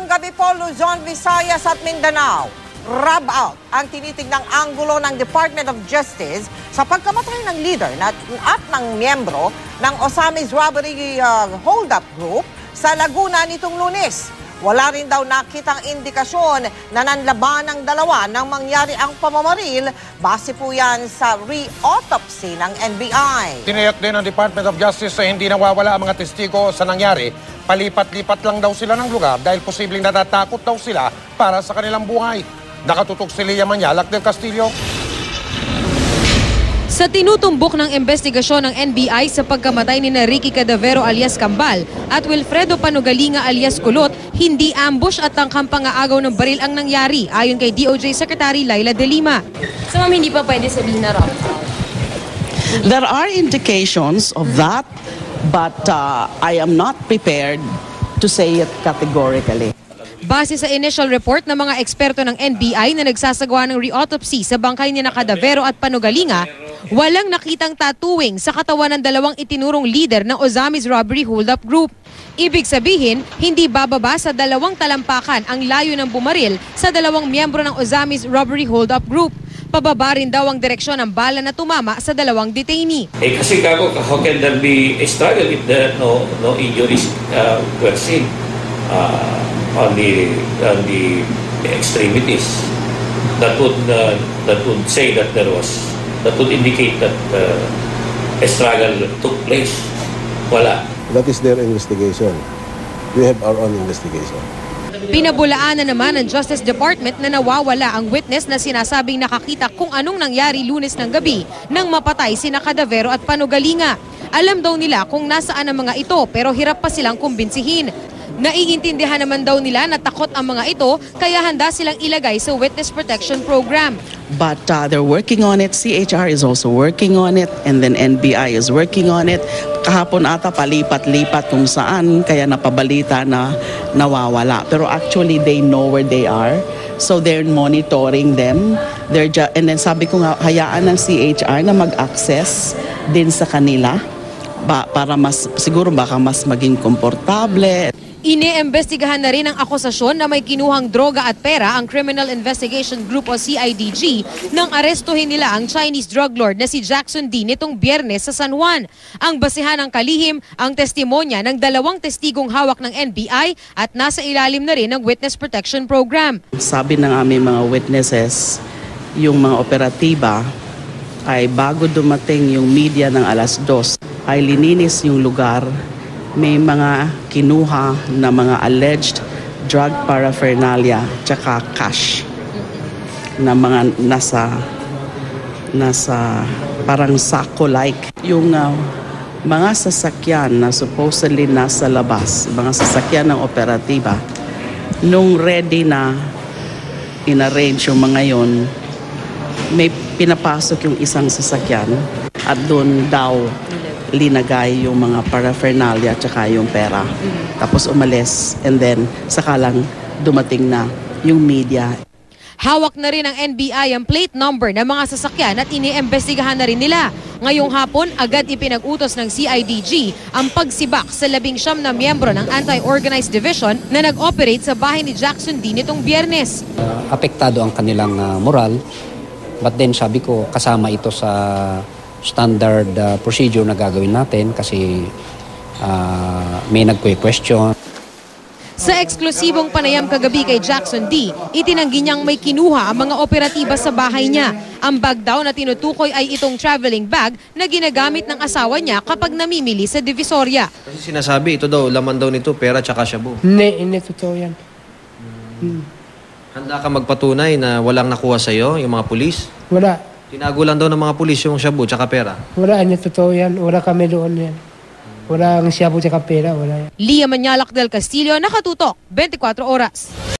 Magandang gabi po, Luzon, Visayas at Mindanao. Rub out ang tinitignang anggulo ng Department of Justice sa pagkamatay ng leader at ng miyembro ng Osamis Robbery Hold-Up Group sa Laguna nitong Lunes. Wala rin daw nakitang indikasyon na nanlaban ng dalawa nang mangyari ang pamamaril. Base po yan sa re-autopsy ng NBI. Tiniyak din ng Department of Justice na hindi nawawala ang mga testigo sa nangyari. Palipat-lipat lang daw sila ng lugar dahil posibleng natatakot daw sila para sa kanilang buhay. Nakatutok si Lia Manyalak del Castillo. Sa tinutumbok ng investigasyon ng NBI sa pagkamatay ni Ricky Cadavero alias Kambal at Wilfredo Panugalinga alias Kulot, hindi ambush at tangkang pangaagaw ng baril ang nangyari ayon kay DOJ Secretary Laila De Lima. So ma'am, hindi pa pwede sabihin na rob out? There are indications of that, but I am not prepared to say it categorically. Base sa initial report ng mga eksperto ng NBI na nagsasagawa ng re-autopsy sa bangkay ni Cadavero at Panugalinga, walang nakitang tattooing sa katawan ng dalawang itinurong leader ng Osamis Robbery Hold-Up Group. Ibig sabihin, hindi bababa sa 2 talampakan ang layo ng bumaril sa dalawang miyembro ng Osamis Robbery Hold-Up Group. Pababa rin daw ang direksyon ng bala na tumama sa dalawang detainee. Kasi kako, how can there be a struggle if there are no injuries were seen on the extremities? That would say that that would indicate that a struggle took place. Wala. That is their investigation. We have our own investigation. Pinabulaan na naman ng Justice Department na nawawala ang witness na sinasabing nakakita kung anong nangyari Lunes ng gabi nang mapatay sina Cadavero at Panugalinga. Alam daw nila kung nasaan ang mga ito pero hirap pa silang kumbinsihin. Naiintindihan naman daw nila na takot ang mga ito kaya handa silang ilagay sa Witness Protection Program. But they're working on it. CHR is also working on it, and then NBI is working on it. Kahapon ata palipat-lipat kung saan kaya napabalita na nawawala. Pero actually they know where they are. So they're monitoring them. And then sabi ko nga, hayaan ng CHR na mag-access din sa kanila para siguro baka mas maging komportable. Iniimbestigahan na rin ang akusasyon na may kinuhang droga at pera ang Criminal Investigation Group o CIDG nang arestuhin nila ang Chinese drug lord na si Jackson D nitong Biyernes sa San Juan. Ang basihan ng kalihim ang testimonya ng 2 testigong hawak ng NBI at nasa ilalim na rin ng Witness Protection Program. Sabi ng aming mga witnesses, yung mga operatiba ay bago dumating yung media ng 2:00 ay lininis yung lugar. May mga kinuha na mga alleged drug paraphernalia tsaka cash na mga nasa parang sako-like. Yung mga sasakyan na supposedly nasa labas, mga sasakyan ng operatiba, nung ready na in-arrange yung mga yon, may pinapasok yung isang sasakyan at doon daw linagay yung mga paraphernalia at saka yung pera. Tapos umalis and then saka lang dumating na yung media. Hawak na rin ng NBI ang plate number ng mga sasakyan at iniimbestigahan na rin nila. Ngayong hapon, agad ipinag-utos ng CIDG ang pagsibak sa 19 na miyembro ng Anti-Organized Division na nag-operate sa bahay ni Jackson D nitong Biyernes. Apektado ang kanilang moral, but then sabi ko kasama ito sa standard procedure na gagawin natin kasi may nagque-question. Sa eksklusibong panayam kagabi kay Jackson D, itinanggi niyang may kinuha ang mga operatiba sa bahay niya. Ang bag daw na tinutukoy ay itong traveling bag na ginagamit ng asawa niya kapag namimili sa Divisoria. Kasi sinasabi ito daw, laman daw nito, pera tsaka shabu. Hindi totoo yan. Handa ka magpatunay na walang nakuha sa'yo, yung mga pulis? Wala. Tinago lang daw ng mga pulis yung shabu tsaka pera. Wala, totoo yan. Wala kami doon yan. Wala ang shabu tsaka pera, wala yan. Lia Manyalak del Castillo, nakatutok, 24 oras.